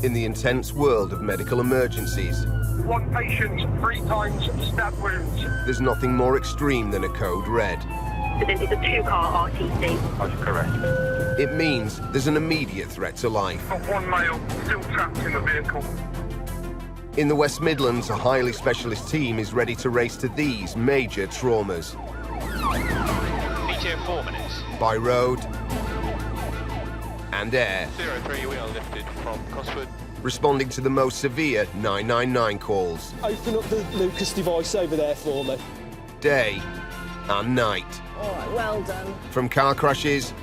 In the intense world of medical emergencies, one patient, 3 times stab wounds. there's nothing more extreme than a code red. This is a 2-car RTC. That's correct. It means there's an immediate threat to life. Got 1 male still trapped in the vehicle. In the West Midlands, a highly specialist team is ready to race to these major traumas. ETA 4 minutes. By road and air. 03, we are lifted from Cosford. Responding to the most severe 999 calls. Open up the Lucas device over there for me. Day and night. All right, well done. From car crashes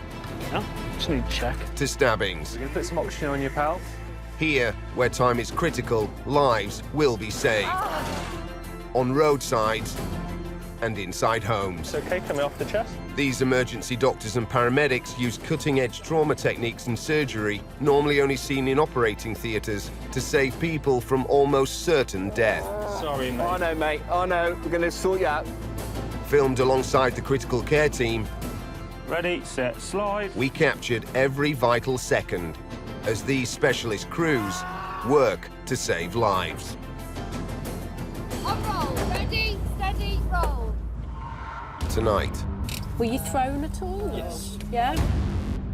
Yeah, just need to check. to stabbings. We're going to put some oxygen on your pal. Here, where time is critical, lives will be saved. On roadsides and inside homes. It's okay, coming off the chest. These emergency doctors and paramedics use cutting-edge trauma techniques and surgery, normally only seen in operating theatres, to save people from almost certain death. Sorry, mate. I know, mate. I know. We're going to sort you out. Filmed alongside the critical care team, Ready, set, slide. we captured every vital second as these specialist crews work to save lives. On roll, ready, steady, roll. Tonight, Were you thrown at all? Yes. Yeah?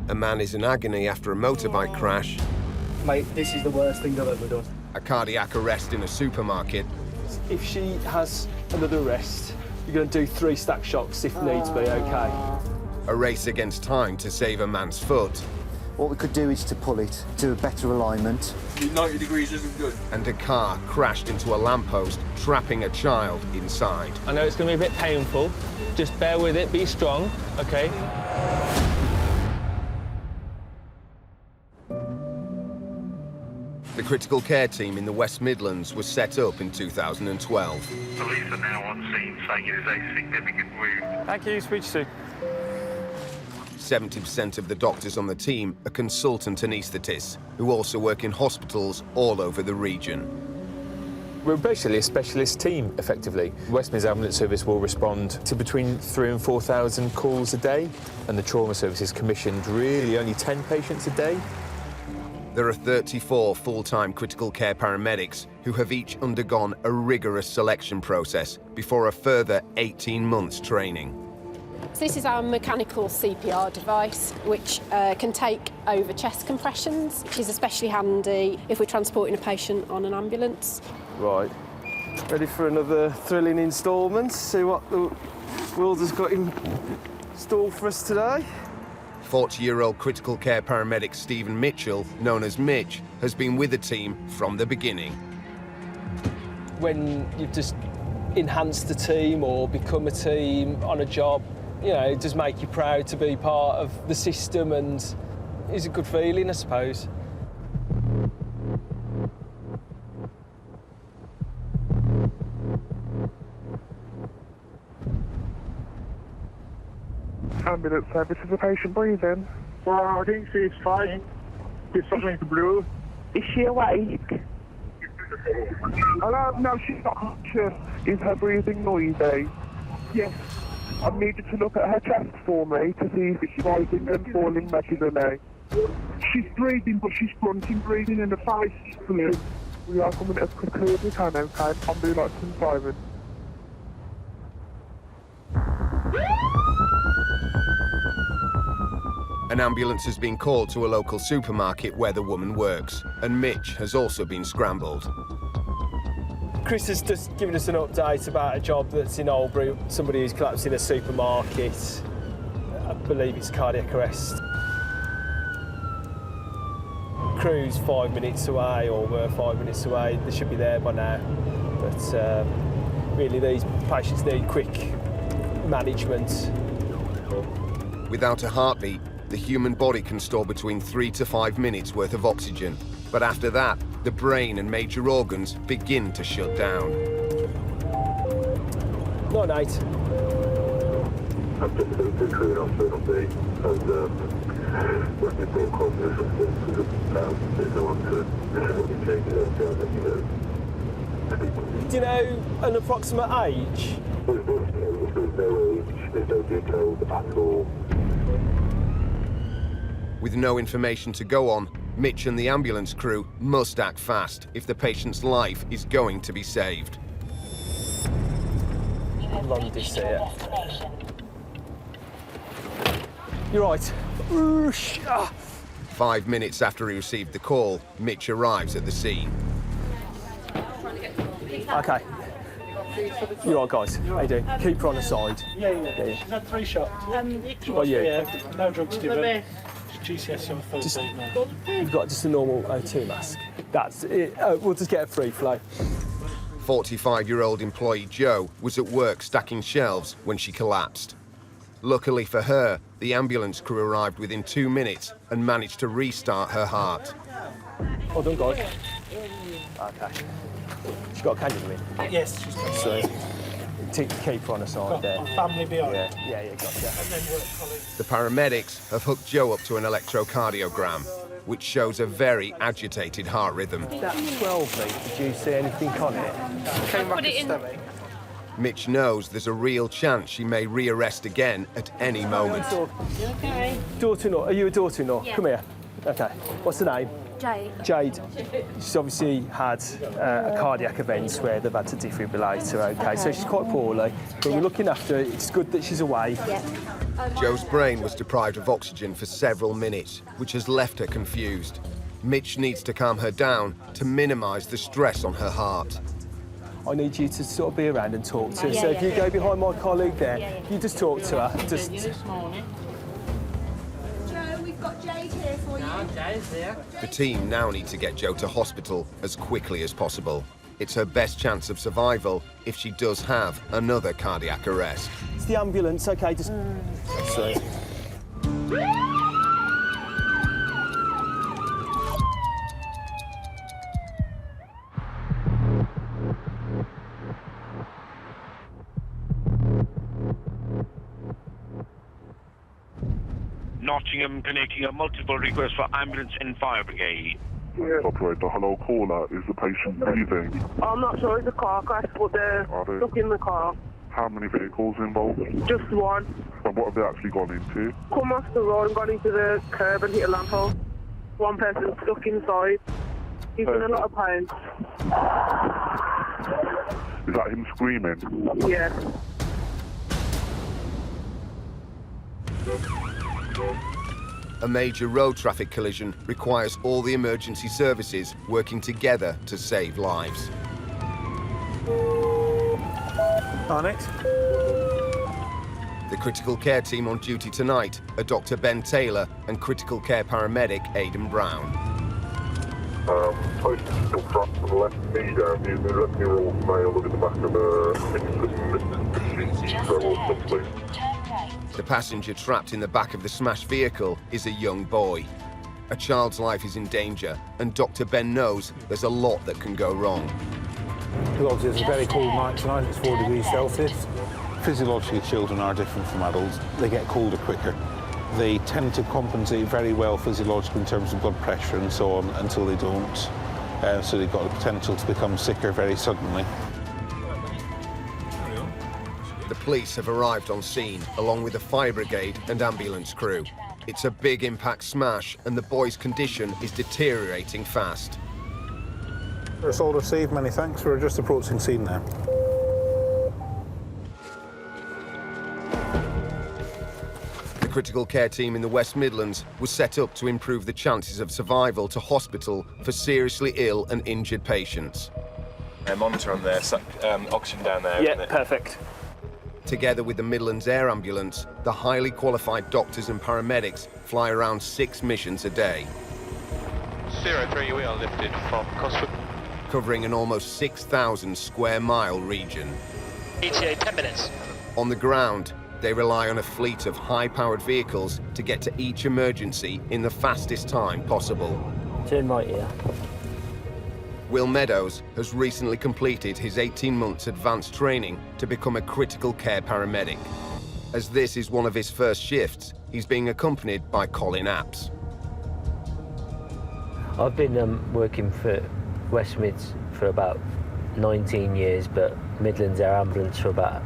a man is in agony after a motorbike crash, Mate, this is the worst thing I've ever done. a cardiac arrest in a supermarket, If she has another arrest, you're going to do 3 stack shocks if needs be, OK? a race against time to save a man's foot, What we could do is to pull it, do a better alignment. 90 degrees isn't good. and a car crashed into a lamppost, trapping a child inside. I know it's going to be a bit painful. Just bear with it, be strong, OK? The critical care team in the West Midlands was set up in 2012. Police are now on scene saying it is a significant wound. Thank you, speak soon. 70% of the doctors on the team are consultant anaesthetists, who also work in hospitals all over the region. We're basically a specialist team, effectively. West Midlands Ambulance Service will respond to between 3,000 and 4,000 calls a day, and the trauma service is commissioned really only 10 patients a day. There are 34 full-time critical care paramedics who have each undergone a rigorous selection process before a further 18 months training. So this is our mechanical CPR device, which can take over chest compressions, which is especially handy if we're transporting a patient on an ambulance. Right. Ready for another thrilling instalment? See what the world has got in store for us today? 40-year-old critical care paramedic Stephen Mitchell, known as Mitch, has been with the team from the beginning. When you've just enhanced the team or become a team on a job, you know, it does make you proud to be part of the system, and it's a good feeling, I suppose. Ambulance service, is the patient breathing? Well, I think she's fine. She's something to blue. Is she awake? No, she's not conscious. Is her breathing noisy? Yes. I needed to look at her chest for me to see if it's rising and falling regularly. She's breathing, but she's grunting, breathing in the face. Please. We are coming as quickly as we can, okay? I'm doing like some sirens. An ambulance has been called to a local supermarket where the woman works, and Mitch has also been scrambled. Chris has just given us an update about a job that's in Albury. Somebody who's collapsed in a supermarket. I believe it's cardiac arrest. Crew's 5 minutes away, or we're 5 minutes away. They should be there by now. But really, these patients need quick management. Without a heartbeat, the human body can store between 3 to 5 minutes worth of oxygen. But after that, the brain and major organs begin to shut down. Not night. I've just been to an hospital update, and what they call cognitive symptoms, there's no one to take it down. Do you know an approximate age? There's no age, there's no details at all. With no information to go on, Mitch and the ambulance crew must act fast if the patient's life is going to be saved. Londis here. You're right. Oosh. 5 minutes after he received the call, Mitch arrives at the scene. Okay. You're right, guys. How you doing? Keep her on the side. Yeah. She's had 3 shots. Well, you? Yeah, no drugs given. GCS on Thursday. You've got just a normal O2 mask. That's it. We'll just get a free flow. 45-year-old employee Joe was at work stacking shelves when she collapsed. Luckily for her, the ambulance crew arrived within 2 minutes and managed to restart her heart. Well done, guys. Okay. She's got a candle in. Yes, she's got So, keep her on the side there. family behind. Yeah, gotcha. And then work colleagues. The paramedics have hooked Joe up to an electrocardiogram, which shows a very agitated heart rhythm. That 12 lead, did you see anything on it? Came back as stemming. Mitch knows there's a real chance she may rearrest again at any moment. Okay. Daughter-in-law, are you a daughter-in-law? Yeah. Come here. Okay. What's the name? Jade. Jade. She's obviously had a cardiac event where they've had to defibrillate her, okay? So she's quite poorly, but we're looking after her. It's good that she's awake. Joe's brain was deprived of oxygen for several minutes, which has left her confused. Mitch needs to calm her down to minimise the stress on her heart. I need you to sort of be around and talk to her. So if you go behind my colleague there, you just talk to her. Just. Joe, we've got Jade here for you. Jade's there. The team now need to get Joe to hospital as quickly as possible. It's her best chance of survival if she does have another cardiac arrest. It's the ambulance, okay? Just. So. Nottingham making a multiple request for ambulance and fire brigade. Operator, hello, caller. Is the patient breathing? I'm not sure it's a car crash, but they're stuck in the car. How many vehicles involved? Just one. And what have they actually gone into? Come off the road and gone into the curb and hit a lamppost. One person stuck inside. He's in a lot of pain. Is that him screaming? Yeah. A major road traffic collision requires all the emergency services working together to save lives. Next. The critical care team on duty tonight are Dr. Ben Taylor and critical care paramedic Aidan Brown. Patient still trapped to the left knee down. The 11-year-old male in the back of a The passenger trapped in the back of the smashed vehicle is a young boy. A child's life is in danger, and Dr. Ben knows there's a lot that can go wrong. Obviously, it's a very cold night tonight, it's 4 degrees Celsius. Physiologically, children are different from adults. They get colder quicker. They tend to compensate very well physiologically in terms of blood pressure and so on until they don't. So they've got the potential to become sicker very suddenly. The police have arrived on scene, along with the fire brigade and ambulance crew. It's a big impact smash, and the boy's condition is deteriorating fast. That's all received, many thanks. We're just approaching scene now. The critical care team in the West Midlands was set up to improve the chances of survival to hospital for seriously ill and injured patients. Monitor on there, oxygen down there. Yeah, perfect. Together with the Midlands Air Ambulance, the highly qualified doctors and paramedics fly around 6 missions a day. 03, we are lifted from Cosford. Covering an almost 6,000 square mile region. ETA 10 minutes. On the ground, they rely on a fleet of high-powered vehicles to get to each emergency in the fastest time possible. Turn right here. Will Meadows has recently completed his 18 months advanced training to become a critical care paramedic. As this is one of his first shifts, he's being accompanied by Colin Apps. I've been working for West Mids for about 19 years, but Midlands Air Ambulance for about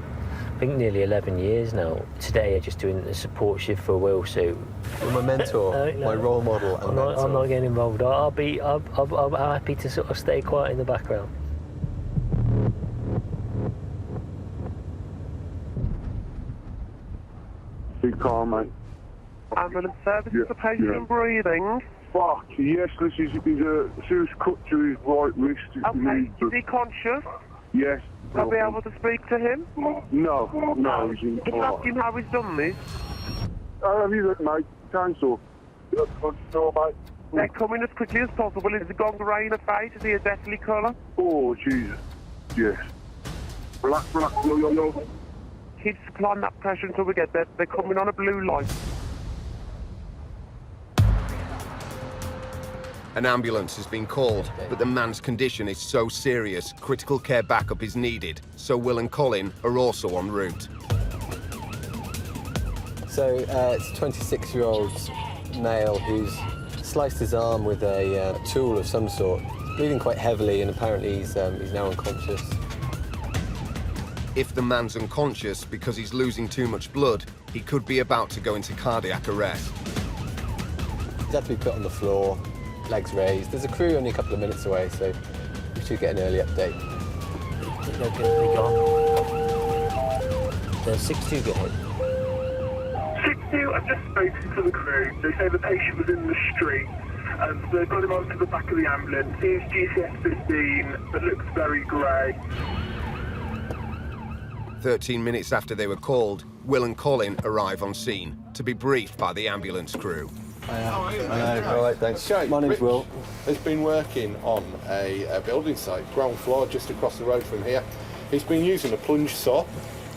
I think nearly 11 years now. Today I'm just doing the support shift for Will, so... You're my mentor, my role model and mentor. I'm not getting involved. I'm happy to sort of stay quiet in the background. Be calm, mate. Ambulance service, is the patient breathing? Fuck, yes, this is a serious cut to his right wrist. Okay, is he conscious? Yes. I'll be able to speak to him? No, he's in. Can you ask him how he's done this? Have you looked, mate? Cancel. No, mate. They're coming as quickly as possible. Is it gone grey in the face? Is he a deathly colour? Oh, Jesus. Yes. Relax, yo. Keep supplying that pressure until we get there. They're coming on a blue light. An ambulance has been called, but the man's condition is so serious, critical care backup is needed, so Will and Colin are also en route. So it's a 26-year-old male who's sliced his arm with a tool of some sort, bleeding quite heavily, and apparently he's now unconscious. If the man's unconscious because he's losing too much blood, he could be about to go into cardiac arrest. He's had to be put on the floor, legs raised. There's a crew only a couple of minutes away, so we should get an early update. They're going to be gone. There's 6-2 get hit. 6-2, I've just spoken to the crew. They say the patient was in the street. They've got him onto the back of the ambulance. He's GCS 15, but looks very grey. 13 minutes after they were called, Will and Colin arrive on scene to be briefed by the ambulance crew. All right, thanks. My name's Will. Has been working on a building site, ground floor, just across the road from here. He's been using a plunge saw.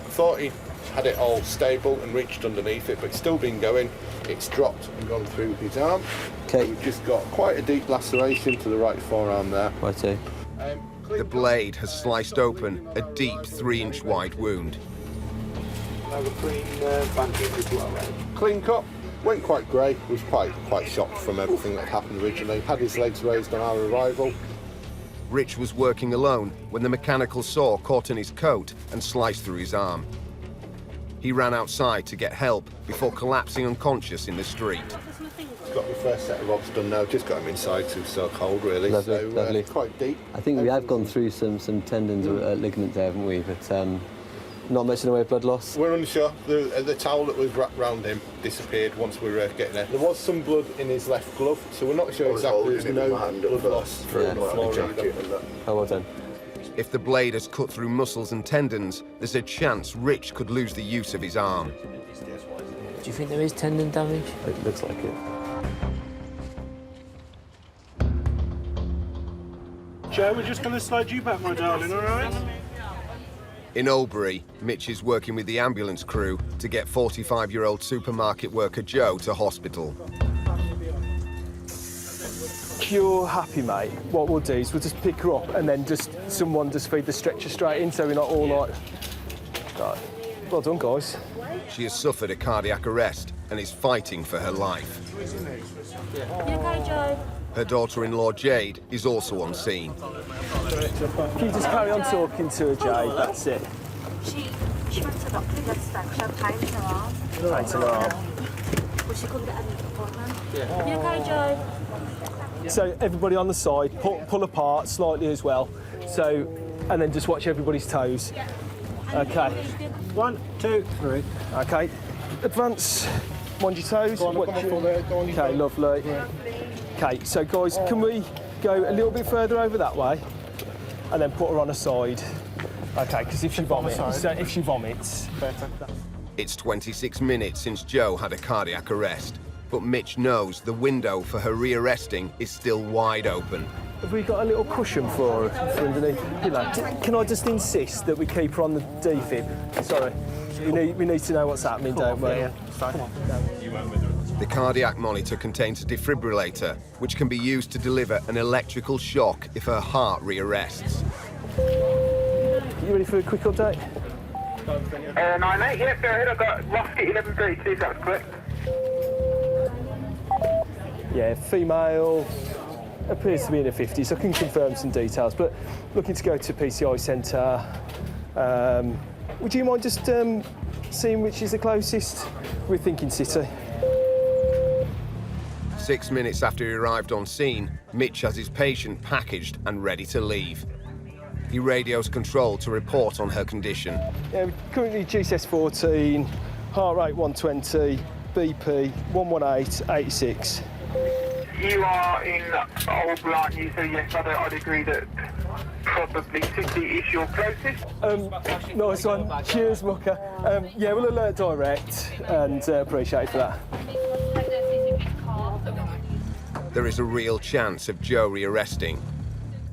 Thought he had it all stable and reached underneath it, but it's still been going. It's dropped and gone through his arm. Okay. We've just got quite a deep laceration to the right forearm there. Righto. The blade has sliced open a deep 3-inch wide wound. Have a clean bandage as well. Clean cut. Went quite grey. Was quite shocked from everything that happened originally. Had his legs raised on our arrival. Rich was working alone when the mechanical saw caught in his coat and sliced through his arm. He ran outside to get help before collapsing unconscious in the street. Got my first set of rods done now. Just got him inside because it was so cold, really. Lovely, lovely. Quite deep. I think we have gone through some tendons or ligaments there, haven't we? But not much in the way of blood loss. We're unsure. The towel that was wrapped round him disappeared once we were getting there. There was some blood in his left glove, so we're not sure exactly. There's no blood loss through the floor either. Oh, well done. If the blade has cut through muscles and tendons, there's a chance Rich could lose the use of his arm. Do you think there is tendon damage? It looks like it. Joe, we're just going to slide you back, my darling, all right? In Oldbury, Mitch is working with the ambulance crew to get 45-year-old supermarket worker Joe to hospital. If you're happy, mate, what we'll do is we'll just pick her up and then someone feed the stretcher straight in so we're not all like... Right. Well done, guys. She has suffered a cardiac arrest and is fighting for her life. You okay, Joe? Her daughter-in-law, Jade, is also on scene. Can you just carry on talking to her, Jade? That's it. She went to the doctor yesterday because she had pain in her arm. Pain in her arm. But she couldn't get an appointment. You okay, Joe? So everybody on the side, pull apart slightly as well. So, and then just watch everybody's toes. Okay. 1, 2, 3. Okay. Advance. Mind your toes. Okay, lovely. Okay, so guys, can we go a little bit further over that way, and then put her on her side? Okay, because if she vomits, It's 26 minutes since Joe had a cardiac arrest, but Mitch knows the window for her rearresting is still wide open. Have we got a little cushion for her for underneath? You know, can I just insist that we keep her on the defib? Sorry, we need to know what's happening, don't we? Yeah, fine. The cardiac monitor contains a defibrillator, which can be used to deliver an electrical shock if her heart rearrests. You ready for a quick update? 9-8, yeah, go ahead. I've got Rocket 1132, if that's correct. Yeah, female, appears to be in her 50s. I can confirm some details, but looking to go to PCI centre. would you mind just seeing which is the closest? We're thinking city. 6 minutes after he arrived on scene, Mitch has his patient packaged and ready to leave. He radios control to report on her condition. Yeah, currently GCS 14, heart rate 120, BP 118, 86. You are in Old Blanc, you say yes, I'd agree that probably city is your closest. Nice one. Cheers, Mucker. Yeah, we'll alert direct and appreciate for that. There is a real chance of Joe re-arresting,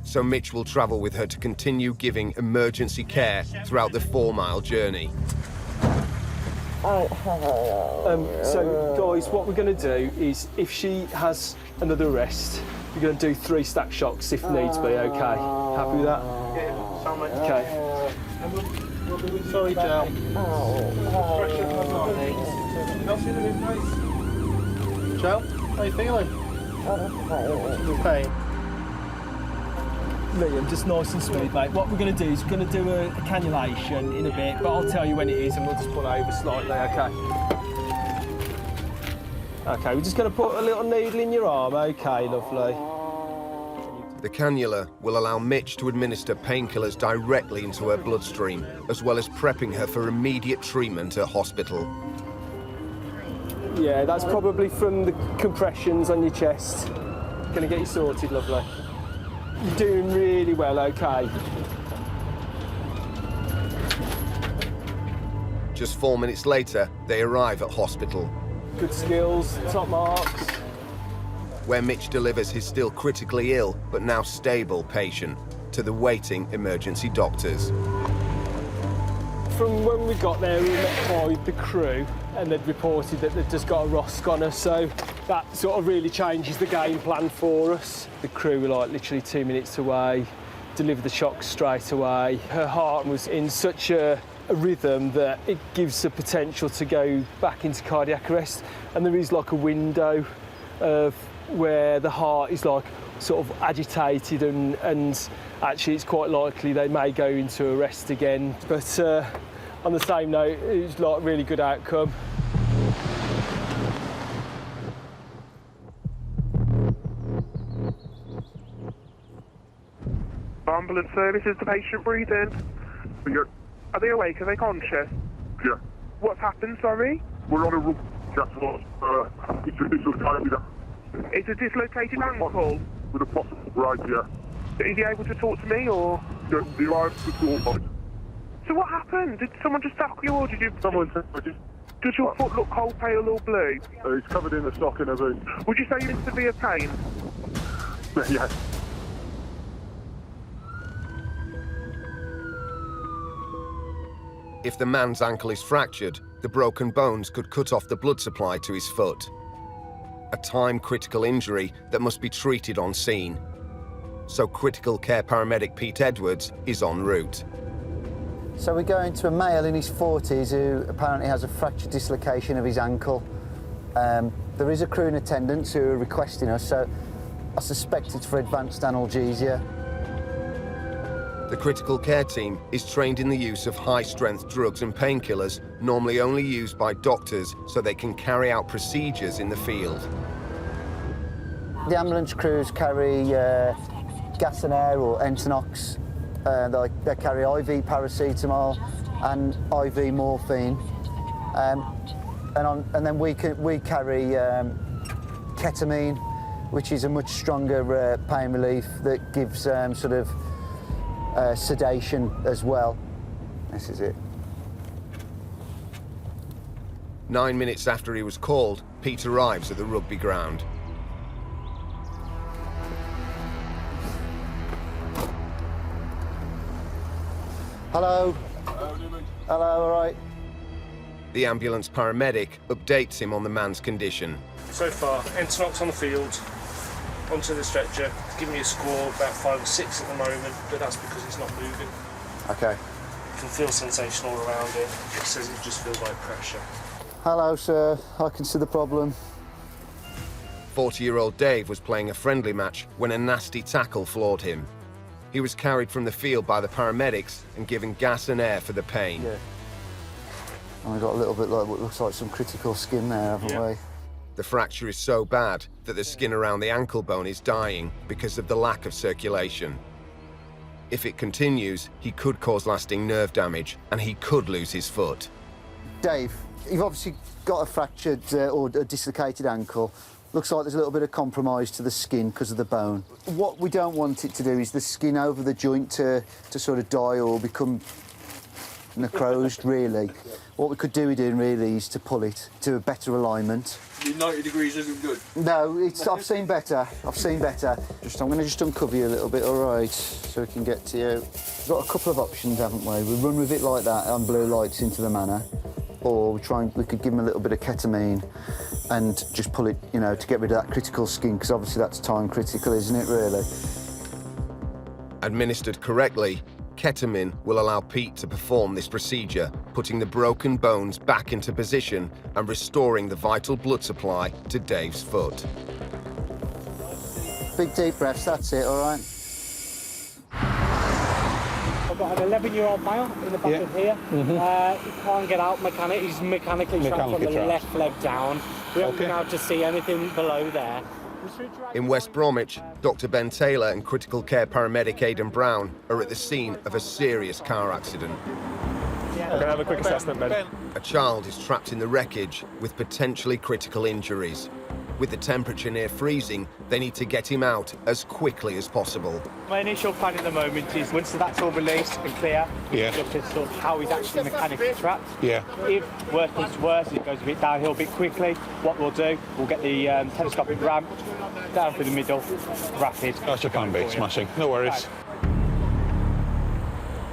so Mitch will travel with her to continue giving emergency care throughout the 4-mile journey. So, guys, what we're going to do is, if she has another arrest, we're going to do 3 stack shocks if needs be, OK? Happy with that? Yeah, sorry. OK. Sorry, Joe. Joe, how are you feeling? Pain. Liam, just nice and smooth, mate. What we're going to do is we're going to do a cannulation in a bit, but I'll tell you when it is and we'll just pull over slightly, OK? OK, we're just going to put a little needle in your arm, OK, lovely. The cannula will allow Mitch to administer painkillers directly into her bloodstream, as well as prepping her for immediate treatment at hospital. Yeah, that's probably from the compressions on your chest. Going to get you sorted, lovely. You're doing really well, OK. Just 4 minutes later, they arrive at hospital, Good skills, top marks. where Mitch delivers his still critically ill but now stable patient to the waiting emergency doctors. From when we got there, we were met by the crew and they'd reported that they'd just got a ROSC on her, so that sort of really changes the game plan for us. The crew were like literally 2 minutes away, delivered the shock straight away. Her heart was in such a rhythm that it gives the potential to go back into cardiac arrest, and there is like a window of where the heart is like sort of agitated and actually it's quite likely they may go into arrest again. But on the same note, it was like a really good outcome. Ambulance services, the patient breathing. Yeah. Are they awake? Are they conscious? Yeah. What's happened, sorry? We're on a roof. That's what. It's a dislocated. It's a dislocated ankle. With a possible right, yeah. Is he able to talk to me, or? Yeah, the line to talk. So what happened? Did someone just tackle you, or did you? Someone Does your foot look cold, pale, or blue? It's covered in a sock and a boot. Would you say you're in severe pain? Yeah. If the man's ankle is fractured, the broken bones could cut off the blood supply to his foot. A time-critical injury that must be treated on scene. So critical care paramedic Pete Edwards is en route. So we're going to a male in his 40s who apparently has a fractured dislocation of his ankle. There is a crew in attendance who are requesting us, so I suspect it's for advanced analgesia. The critical care team is trained in the use of high-strength drugs and painkillers, normally only used by doctors so they can carry out procedures in the field. The ambulance crews carry gas and air or Entonox. They carry IV paracetamol and IV morphine. And then we carry ketamine, which is a much stronger pain relief that gives sort of sedation as well. This is it. 9 minutes after he was called, Pete arrives at the rugby ground. Hello. Hello, all right. The ambulance paramedic updates him on the man's condition. So far, Entonox on the field, onto the stretcher. It's giving me a score about 5 or 6 at the moment, but that's because it's not moving. Okay. You can feel sensation all around it. It says it just feels like pressure. Hello, sir. I can see the problem. 40-year-old Dave was playing a friendly match when a nasty tackle floored him. He was carried from the field by the paramedics and given gas and air for the pain. Yeah. And we've got a little bit like what looks like some critical skin there, haven't we? The fracture is so bad that the skin around the ankle bone is dying because of the lack of circulation. If it continues, he could cause lasting nerve damage and he could lose his foot. Dave, you've obviously got a fractured or a dislocated ankle. Looks like there's a little bit of compromise to the skin because of the bone. What we don't want it to do is the skin over the joint to sort of die or become necrosed, really. What we could do with it really is to pull it to a better alignment. 90 degrees isn't good. No, I've seen better. I'm going to just uncover you a little bit, all right, so we can get to you. We've got a couple of options, haven't we? We run with it like that on blue lights into the manor, or we could give him a little bit of ketamine and just pull it, you know, to get rid of that critical skin, because obviously that's time critical, isn't it, really? Administered correctly, ketamine will allow Pete to perform this procedure, putting the broken bones back into position and restoring the vital blood supply to Dave's foot. Big deep breaths, that's it, all right? I've got an 11-year-old male in the back of here. He can't get out, he's mechanically trapped from the left leg down. We haven't been able to see anything below there. In West Bromwich, Dr. Ben Taylor and critical care paramedic Aidan Brown are at the scene of a serious car accident. I'm going to have a quick assessment, Ben. A child is trapped in the wreckage with potentially critical injuries. With the temperature near freezing, they need to get him out as quickly as possible. My initial plan at the moment is once that's all released and clear, look at sort of how he's actually mechanically trapped. If worse comes to worse, it goes a bit downhill a bit quickly, what we'll do, we'll get the telescopic ramp down through the middle, rapid. That's your plan B, smashing. No worries.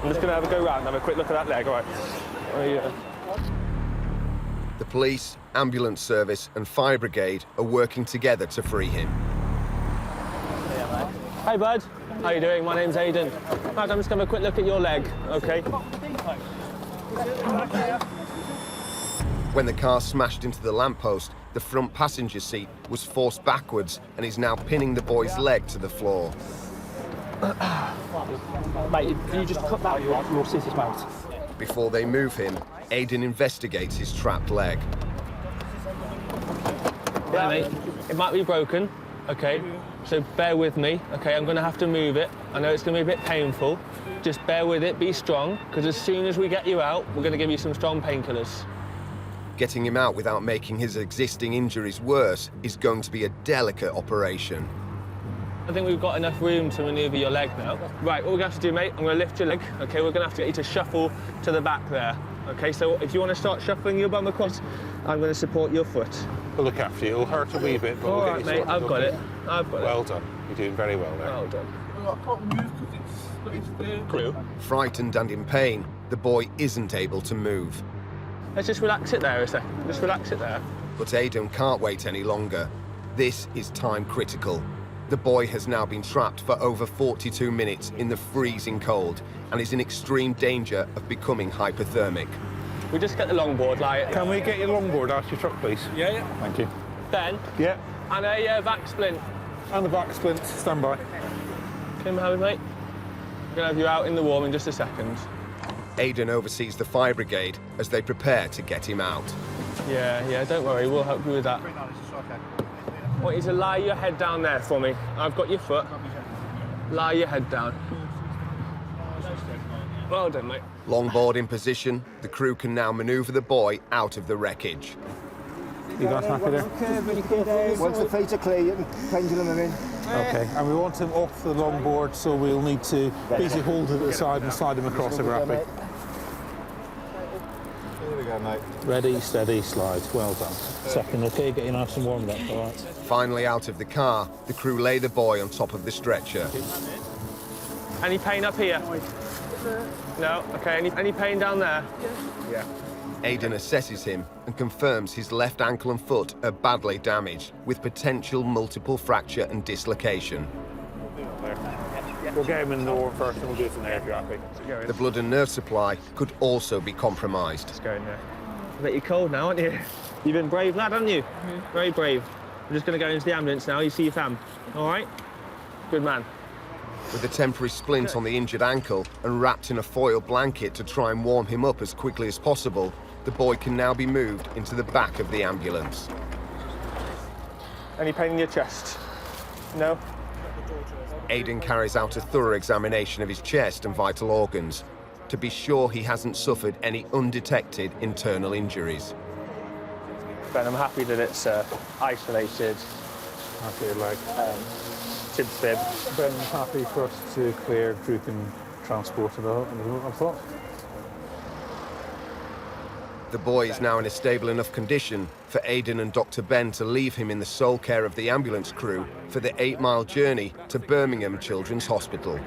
I'm just going to have a go round and have a quick look at that leg, all right? The police, ambulance service and fire brigade are working together to free him. Hey, bud. How you doing? My name's Aidan. Right, I'm just going to have a quick look at your leg, OK? When the car smashed into the lamppost, the front passenger seat was forced backwards and is now pinning the boy's leg to the floor. Mate, can you just cut that your scissors, mate? Before they move him, Aidan investigates his trapped leg. Yeah, mate, it might be broken, OK? So bear with me, OK? I'm going to have to move it. I know it's going to be a bit painful. Just bear with it, be strong, because as soon as we get you out, we're going to give you some strong painkillers. Getting him out without making his existing injuries worse is going to be a delicate operation. I think we've got enough room to manoeuvre your leg now. Right, what we're going to have to do, mate, I'm going to lift your leg, OK? We're going to have to get you to shuffle to the back there, OK? So if you want to start shuffling your bum across, I'm going to support your foot. We'll look after you. It'll hurt a wee bit, but all we'll right, get you mate, I've got it. I've got it. Well done. You're doing very well there. Well done. I can't move because it's Clue. Frightened and in pain, the boy isn't able to move. Let's just relax it there a second. Just relax it there. But Aidan can't wait any longer. This is time critical. The boy has now been trapped for over 42 minutes in the freezing cold and is in extreme danger of becoming hypothermic. We just get the longboard, like... Can we get your longboard out your truck, please? Yeah. Thank you. Ben? Yeah. And a back splint. And the back splint. Stand by. Come Howard, mate. I'm going to have you out in the warm in just a second. Aidan oversees the fire brigade as they prepare to get him out. Yeah, don't worry, we'll help you with that. I want you to lie your head down there for me. I've got your foot. Lie your head down. Well done, mate. Longboard in position, the crew can now manoeuvre the boy out of the wreckage. You guys happy there? Once the feet are clear, you can pendulum them in. OK, and we want him off the longboard, so we'll need to basically hold it at the side and slide him across if we're happy. Here we go, mate. Ready, steady, slide. Well done. Second, OK, get you nice and warmed up, all right? Finally out of the car, the crew lay the boy on top of the stretcher. Any pain up here? No? OK, any pain down there? Yeah. Aidan assesses him and confirms his left ankle and foot are badly damaged, with potential multiple fracture and dislocation. We'll get him in the door first and we'll do it from there if you're happy. The blood and nerve supply could also be compromised. Let's go in there. I bet you're cold now, aren't you? You've been brave lad, haven't you? Very brave. We're just going to go into the ambulance now. You see your fam. All right? Good man. With a temporary splint on the injured ankle and wrapped in a foil blanket to try and warm him up as quickly as possible, the boy can now be moved into the back of the ambulance. Any pain in your chest? No? Aidan carries out a thorough examination of his chest and vital organs to be sure he hasn't suffered any undetected internal injuries. Ben, I'm happy that it's isolated. Happy leg. Tib fib. Ben, happy for us to clear through can transport it out, I thought. The boy is now in a stable enough condition for Aidan and Dr. Ben to leave him in the sole care of the ambulance crew for the 8-mile journey to Birmingham Children's Hospital.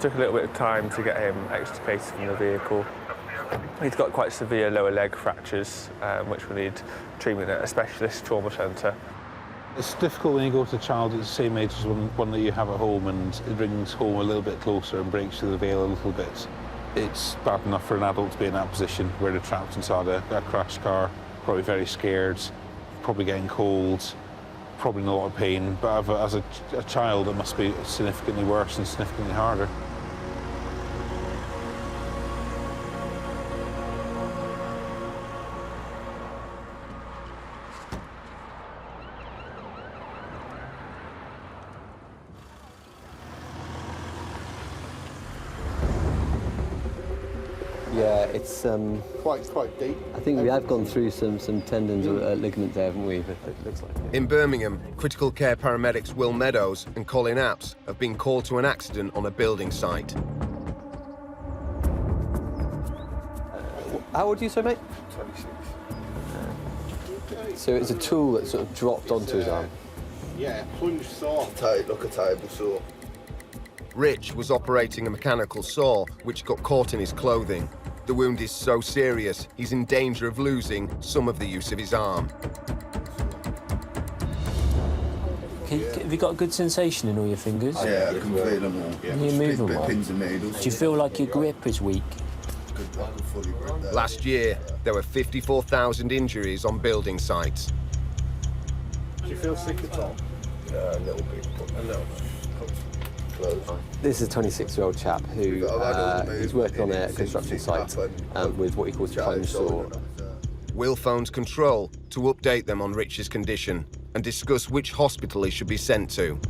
Took a little bit of time to get him extricated from the vehicle. He's got quite severe lower leg fractures, which will need treatment at a specialist trauma centre. It's difficult when you go to a child that's the same age as one that you have at home, and it brings home a little bit closer and breaks through the veil a little bit. It's bad enough for an adult to be in that position where they're trapped inside a crash car, probably very scared, probably getting cold, probably in a lot of pain. But as a child, it must be significantly worse and significantly harder. Yeah, it's quite deep. I think we have gone through some tendons or ligaments there, haven't we? But it looks like it. In Birmingham, critical care paramedics Will Meadows and Colin Apps have been called to an accident on a building site. How old are you, sir, mate? 26. So it's a tool that sort of dropped onto his arm. Yeah, plunge saw. Like a table saw. Rich was operating a mechanical saw which got caught in his clothing. The wound is so serious, he's in danger of losing some of the use of his arm. Have you got a good sensation in all your fingers? Yeah, I can feel them all. Can you move them well? Pins and needles. Do you feel like your grip is weak? Last year, there were 54,000 injuries on building sites. Do you feel sick at all? Yeah, a little bit. A little bit. This is a 26-year-old chap who is working on a construction site with what he calls a plunge saw. Will phones control to update them on Rich's condition and discuss which hospital he should be sent to.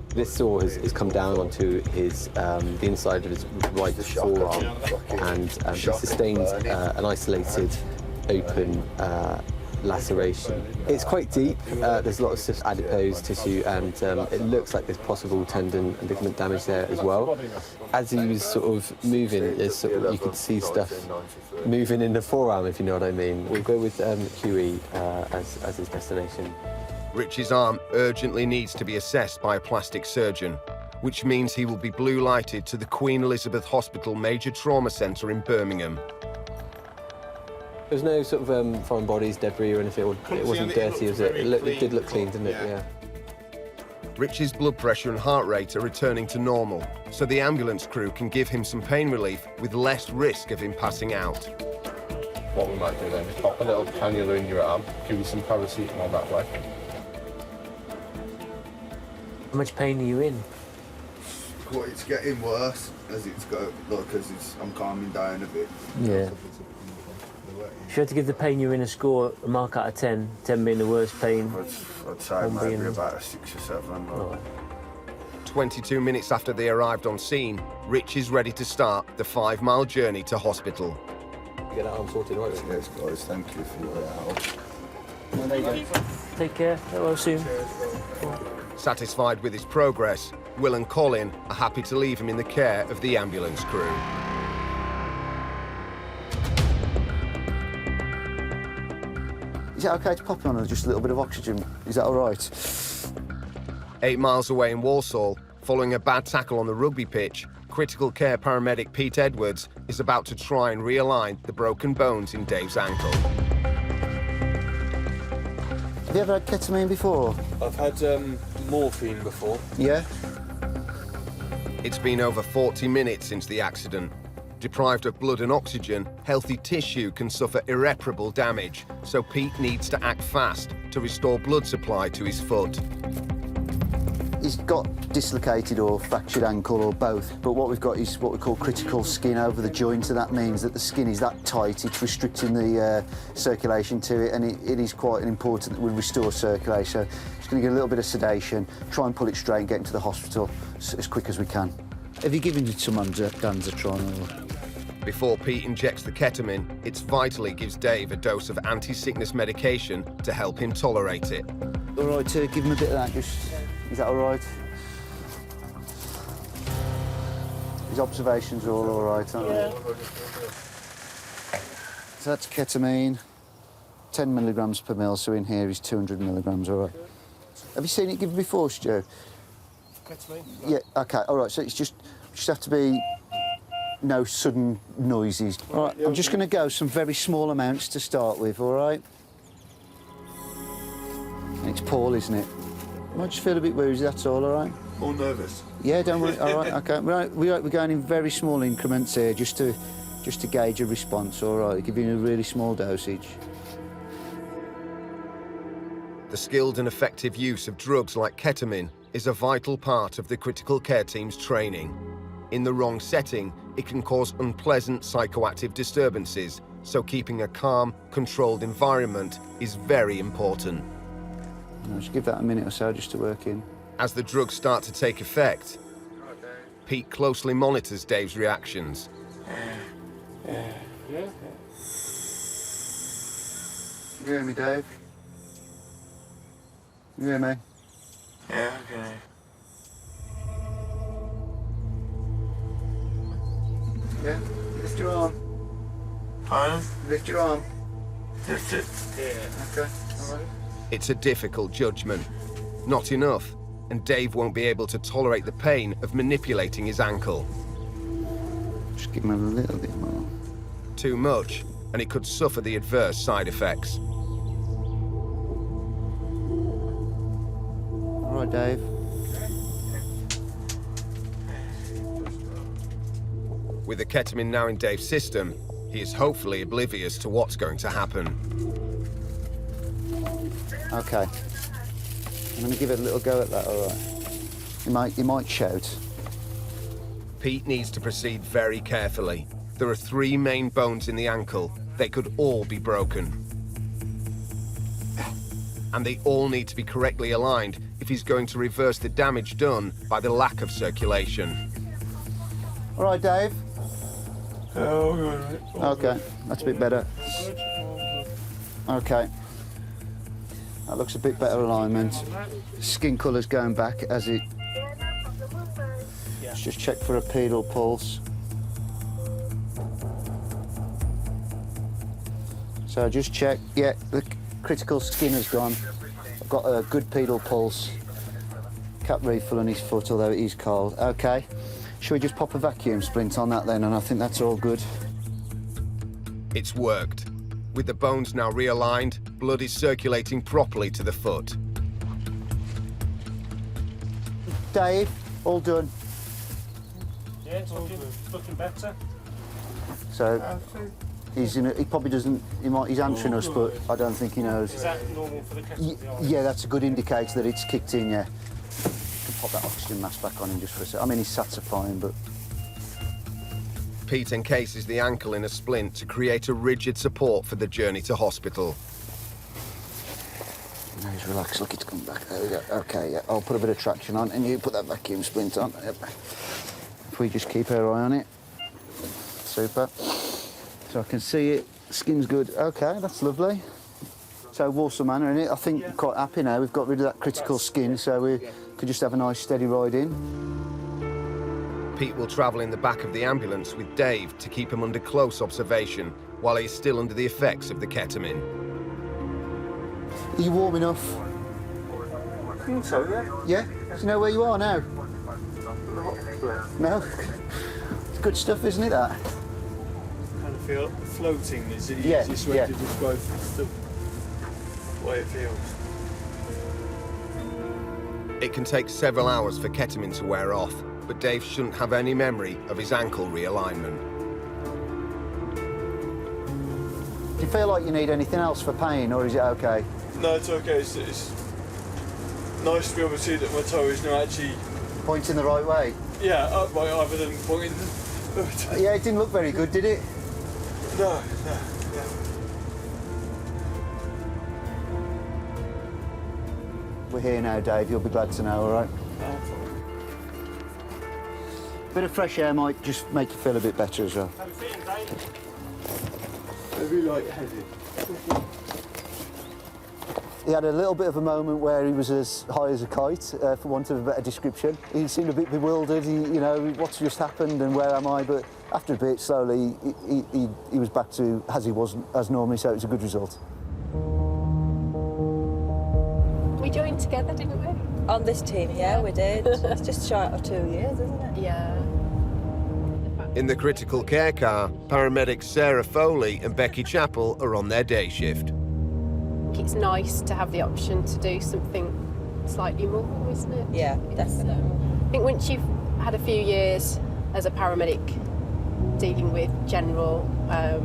This saw has come down onto his the inside of his right forearm, and he sustained an isolated open laceration. It's quite deep. There's a lot of stiff adipose tissue, and it looks like there's possible tendon and ligament damage there as well. As he was sort of moving, you could see stuff moving in the forearm, if you know what I mean. We'll go with QE as his destination. Rich's arm urgently needs to be assessed by a plastic surgeon, which means he will be blue lighted to the Queen Elizabeth Hospital Major Trauma Centre in Birmingham. There's no sort of foreign bodies, debris or anything. It wasn't dirty, was it? It did look clean, didn't it? Yeah. Rich's blood pressure and heart rate are returning to normal, so the ambulance crew can give him some pain relief with less risk of him passing out. What we might do then is pop a little cannula in your arm, give you some paracetamol that way. How much pain are you in? Well, it's getting worse as it's go, I'm calming down a bit. Yeah. If you had to give the pain you're in a score, a mark out of 10, 10 being the worst pain. I'd say maybe about a 6 or 7. Oh. 22 minutes after they arrived on scene, Rich is ready to start the 5-mile journey to hospital. Get that arm sorted, right? Yes, guys, thank you for your help. Well, there you go. Take care. Get well soon. Satisfied with his progress, Will and Colin are happy to leave him in the care of the ambulance crew. Is it okay to pop on just a little bit of oxygen? Is that all right? 8 miles away in Walsall, following a bad tackle on the rugby pitch, critical care paramedic Pete Edwards is about to try and realign the broken bones in Dave's ankle. Have you ever had ketamine before? I've had morphine before. Yeah? It's been over 40 minutes since the accident. Deprived of blood and oxygen, healthy tissue can suffer irreparable damage, so Pete needs to act fast to restore blood supply to his foot. He's got dislocated or fractured ankle or both, but what we've got is what we call critical skin over the joint, so that means that the skin is that tight, it's restricting the circulation to it, and it is quite important that we restore circulation. So just going to get a little bit of sedation, try and pull it straight and get into the hospital as quick as we can. Have you given someone Danzatron? Before Pete injects the ketamine, it's vital he gives Dave a dose of anti-sickness medication to help him tolerate it. All right, give him a bit of that, is that all right? His observations are all right, aren't they? So that's ketamine, 10 milligrams per mil, so in here is 200 milligrams, all right. Have you seen it given before, Stu? Ketamine? Yeah, OK, all right, so it's just have to be no sudden noises. All right, I'm just going to go some very small amounts to start with, all right? It's Paul, isn't it? I might just feel a bit woozy, that's all right? More nervous? Yeah, don't worry, all right, OK. We're going in very small increments here, just to gauge a response, all right? Giving you a really small dosage. The skilled and effective use of drugs like ketamine is a vital part of the critical care team's training. In the wrong setting, it can cause unpleasant psychoactive disturbances, so keeping a calm, controlled environment is very important. I'll just give that a minute or so just to work in. As the drugs start to take effect, Pete closely monitors Dave's reactions. You hear me, Dave? You hear me? Yeah, okay. Yeah? Lift your arm. Pardon? Lift your arm. Lift it. Yeah. OK, all right. It's a difficult judgment. Not enough, and Dave won't be able to tolerate the pain of manipulating his ankle. Just give him a little bit more. Too much, and it could suffer the adverse side effects. All right, Dave. With the ketamine now in Dave's system, he is hopefully oblivious to what's going to happen. OK. I'm going to give it a little go at that, all right? You might shout. Pete needs to proceed very carefully. There are 3 main bones in the ankle. They could all be broken. And they all need to be correctly aligned if he's going to reverse the damage done by the lack of circulation. All right, Dave? Oh, good. OK, that's a bit better. OK. That looks a bit better alignment. Skin colour's going back as it... Let's just check for a pedal pulse. So just check. Yeah, the critical skin has gone. I've got a good pedal pulse. Cap refill on his foot, although it is cold. OK. Shall we just pop a vacuum splint on that then? And I think that's all good. It's worked. With the bones now realigned, blood is circulating properly to the foot. Dave, all done. Yeah, it's looking better. So he probably doesn't. He's answering us, but I don't think he knows. Is that normal for the ketamine? Yeah, that's a good indicator that it's kicked in. Yeah. Can pop that oxygen mask back on him just for a sec. I mean, he's satisfying, but. Pete encases the ankle in a splint to create a rigid support for the journey to hospital. Now he's relaxed. Look, it's come back. There we go. OK, yeah. I'll put a bit of traction on, and you put that vacuum splint on. Yep. If we just keep our eye on it. Super. So I can see it. Skin's good. OK, that's lovely. So Walsall Manor, innit? I think I'm quite happy now. We've got rid of that critical skin, so we could just have a nice steady ride in. Pete will travel in the back of the ambulance with Dave to keep him under close observation while he's still under the effects of the ketamine. Are you warm enough? I think so, yeah. Yeah? Do you know where you are now? No? It's good stuff, isn't it, that? Kind of feel floating is the Yeah, easiest way yeah. to describe the way it feels. It can take several hours for ketamine to wear off, but Dave shouldn't have any memory of his ankle realignment. Do you feel like you need anything else for pain, or is it okay? No, it's okay. It's nice to be able to see that my toe is now actually pointing the right way. Yeah, up right other than pointing. Yeah, it didn't look very good, did it? No. We're here now, Dave. You'll be glad to know, all right? Bit of fresh air might just make you feel a bit better as well. Very light-headed. He had a little bit of a moment where he was as high as a kite, for want of a better description. He seemed a bit bewildered, you know, what's just happened and where am I? But after a bit, slowly, he was back to as he was as normally, so it was a good result. We joined together, didn't we? On this team, yeah, we did. It's just short of 2 years, isn't it? Yeah. In the critical care car, paramedics Sarah Foley and Becky Chappell are on their day shift. It's nice to have the option to do something slightly more, isn't it? Yeah, definitely. I think once you've had a few years as a paramedic dealing with general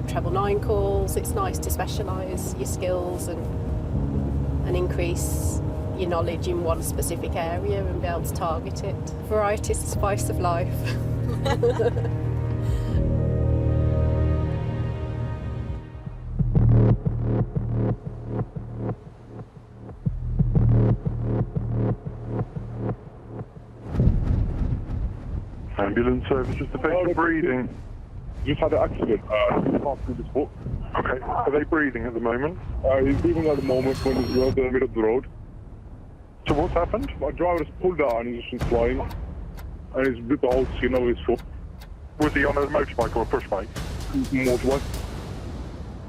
treble 9 calls, it's nice to specialise your skills and increase your knowledge in one specific area and be able to target it. Variety is the spice of life. Ambulance service, just a patient breathing. Just had an accident. He passed through his foot. Okay. Are they breathing at the moment? He's breathing at the moment when he's in the middle of the road. So what's happened? My driver has pulled out and he's just been flying. And he's ripped the whole skin over his foot. Was he on a motorbike or a push bike? Motorbike.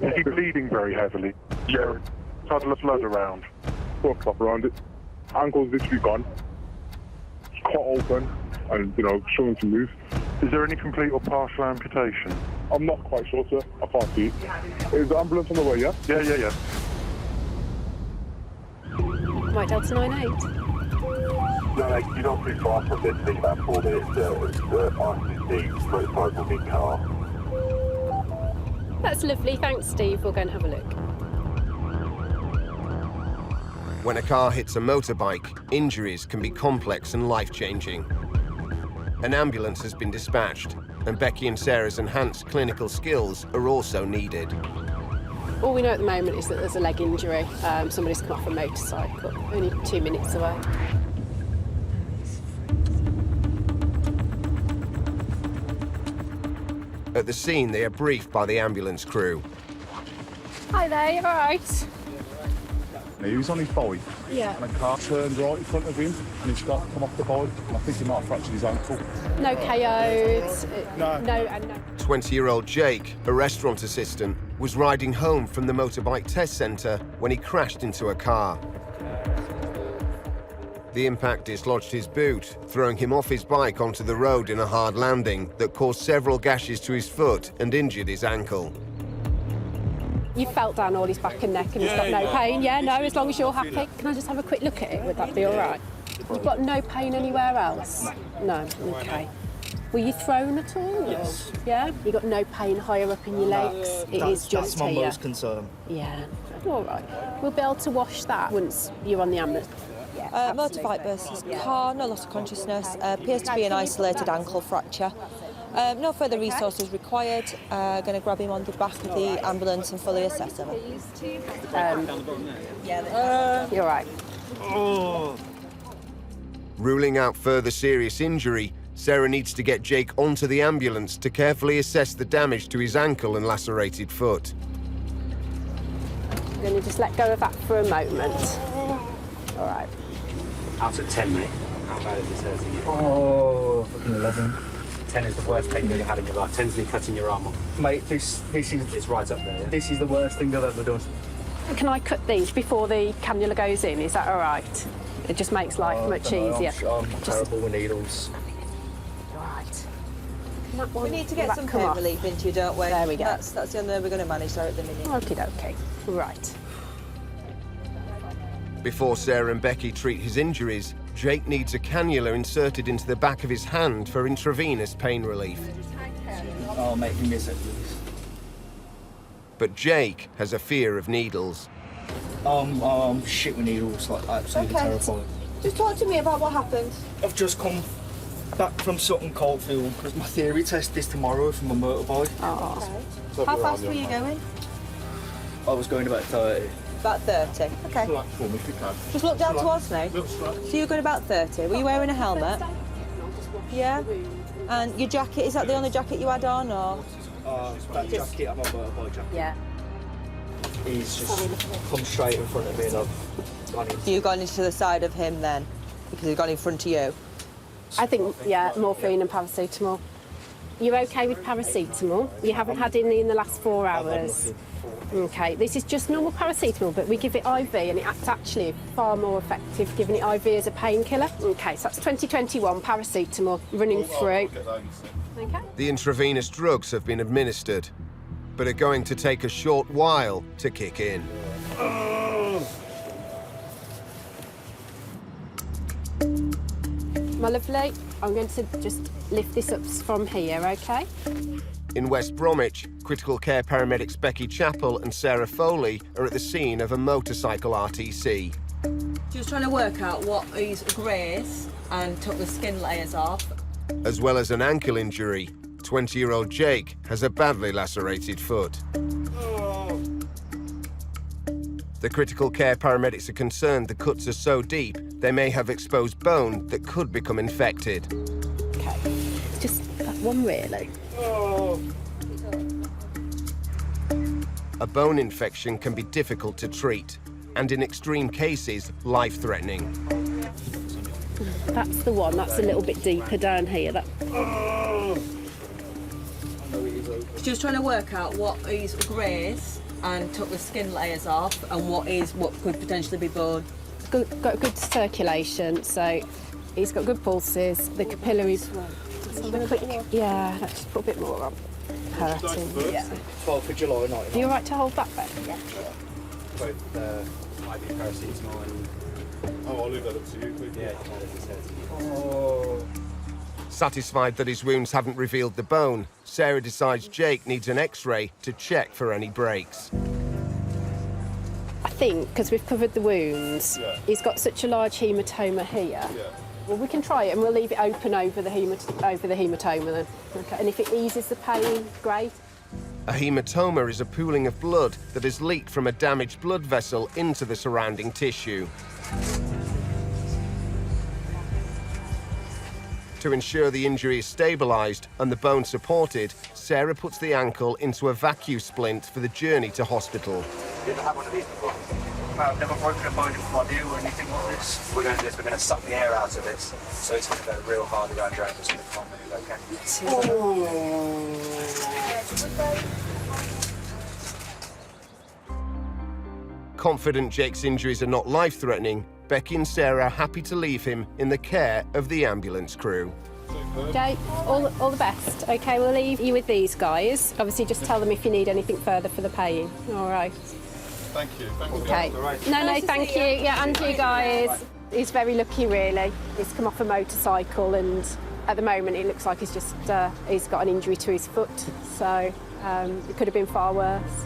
Is he bleeding very heavily? Yeah. Had a blood around. Got up around it. Ankle's literally gone. It's cut open and, you know, showing to move. Is there any complete or partial amputation? I'm not quite sure, sir. I can't see it. Is the ambulance on the way, yeah? Yeah. White Delta 98. No, you're not too far from this thing, about 4 minutes. It's RCC, 35 will be car. That's lovely, thanks Steve. We'll go and have a look. When a car hits a motorbike, injuries can be complex and life-changing. An ambulance has been dispatched, and Becky and Sarah's enhanced clinical skills are also needed. All we know at the moment is that there's a leg injury. Somebody's come off a motorcycle, only 2 minutes away. At the scene, they are briefed by the ambulance crew. Hi there, you all right? He was on his bike, Yeah. and a car turned right in front of him, and he's got to come off the bike, and I think he might have fractured his ankle. No KO'd? No. And no. 20-year-old Jake, a restaurant assistant, was riding home from the motorbike test centre when he crashed into a car. The impact dislodged his boot, throwing him off his bike onto the road in a hard landing that caused several gashes to his foot and injured his ankle. You felt down all his back and neck and he's got no pain? Yeah, no, as long as you're happy. Can I just have a quick look at it? Would that be all right? You've got no pain anywhere else? No, okay. Were you thrown at all? Yes. Yeah? You got no pain higher up in your legs? It is just That's my here? most concern. Yeah. All right. We'll be able to wash that once you're on the ambulance. Yeah, Motorbike versus car, no loss of consciousness, appears to be an isolated ankle fracture. No further resources required. Going to grab him on the back of the ambulance and fully assess him. You're right. Ruling out further serious injury, Sarah needs to get Jake onto the ambulance to carefully assess the damage to his ankle and lacerated foot. I'm going to just let go of that for a moment. All right. Out of 10, mate. How bad is this hurting you? Oh, fucking 11. 10 is the worst pain you've ever had in your life. 10's me cutting your arm off. Mate, this is... It's right up there, yeah? This is the worst thing I've ever done. Can I cut these before the cannula goes in? Is that all right? It just makes life much easier. I'm terrible with needles. All right. We need to get some pain relief into you, don't we? There we go. That's the only way we're going to manage that at the minute. Okay. Right. Before Sarah and Becky treat his injuries, Jake needs a cannula inserted into the back of his hand for intravenous pain relief. Oh, make me miss it, please. But Jake has a fear of needles. I'm shit with needles, like absolutely terrifying. Just talk to me about what happened. I've just come back from Sutton Coldfield because my theory test is tomorrow for my motorbike. Oh. Okay. How fast were you going? I was going about 30. About 30. Okay. Just look down towards me. So you're going about 30. Were you wearing a helmet? Yeah. And your jacket, is that the only jacket you had on, or? That jacket, I'm a motorbike jacket. Yeah. He's just come straight in front of me and I've gone in. So you've gone into the side of him then? Because he's gone in front of you? I think, yeah, morphine and paracetamol. You're okay with paracetamol? You haven't had any in the last 4 hours? Okay, this is just normal paracetamol, but we give it IV and it's actually far more effective giving it IV as a painkiller. Okay, so that's 2021 paracetamol running through. Okay. The intravenous drugs have been administered, but are going to take a short while to kick in. My lovely, I'm going to just lift this up from here, okay? In West Bromwich, critical care paramedics Becky Chappell and Sarah Foley are at the scene of a motorcycle RTC. She was trying to work out what is grazed and took the skin layers off. As well as an ankle injury, 20-year-old Jake has a badly lacerated foot. The critical care paramedics are concerned the cuts are so deep they may have exposed bone that could become infected. Okay, it's just that one really. A bone infection can be difficult to treat and in extreme cases life-threatening. That's the one, that's a little bit deeper down here. That... She was trying to work out what is grazed and took the skin layers off and what could potentially be bone. Got good circulation, so he's got good pulses, the capillaries. Yeah, let's just put a bit more on. Hurting. Yeah. 12th of July night. Are you all right to hold that back? Yeah. Both IV paracetamol and... Oh, I'll leave that up to you, please. Yeah, Satisfied that his wounds haven't revealed the bone, Sarah decides Jake needs an X-ray to check for any breaks. I think, because we've covered the wounds, he's got such a large haematoma here. Well, we can try it and we'll leave it open over the haematoma then. Okay. And if it eases the pain, great. A haematoma is a pooling of blood that has leaked from a damaged blood vessel into the surrounding tissue. To ensure the injury is stabilised and the bone supported, Sarah puts the ankle into a vacuum splint for the journey to hospital. You ever had one of these before? I've never broken a bone in my view or anything like this. We're going to do this, we're going to suck the air out of this, so it's going to go real hard around your ankles and it's not going to be okay. Confident Jake's injuries are not life-threatening, Becky and Sarah are happy to leave him in the care of the ambulance crew. Jake, all the best. Okay, we'll leave you with these guys. Obviously, just tell them if you need anything further for the paying. All right. Thank you. Okay. No, thank you. Yeah, and you guys. He's very lucky, really. He's come off a motorcycle, and at the moment, it looks like he's got an injury to his foot. So it could have been far worse.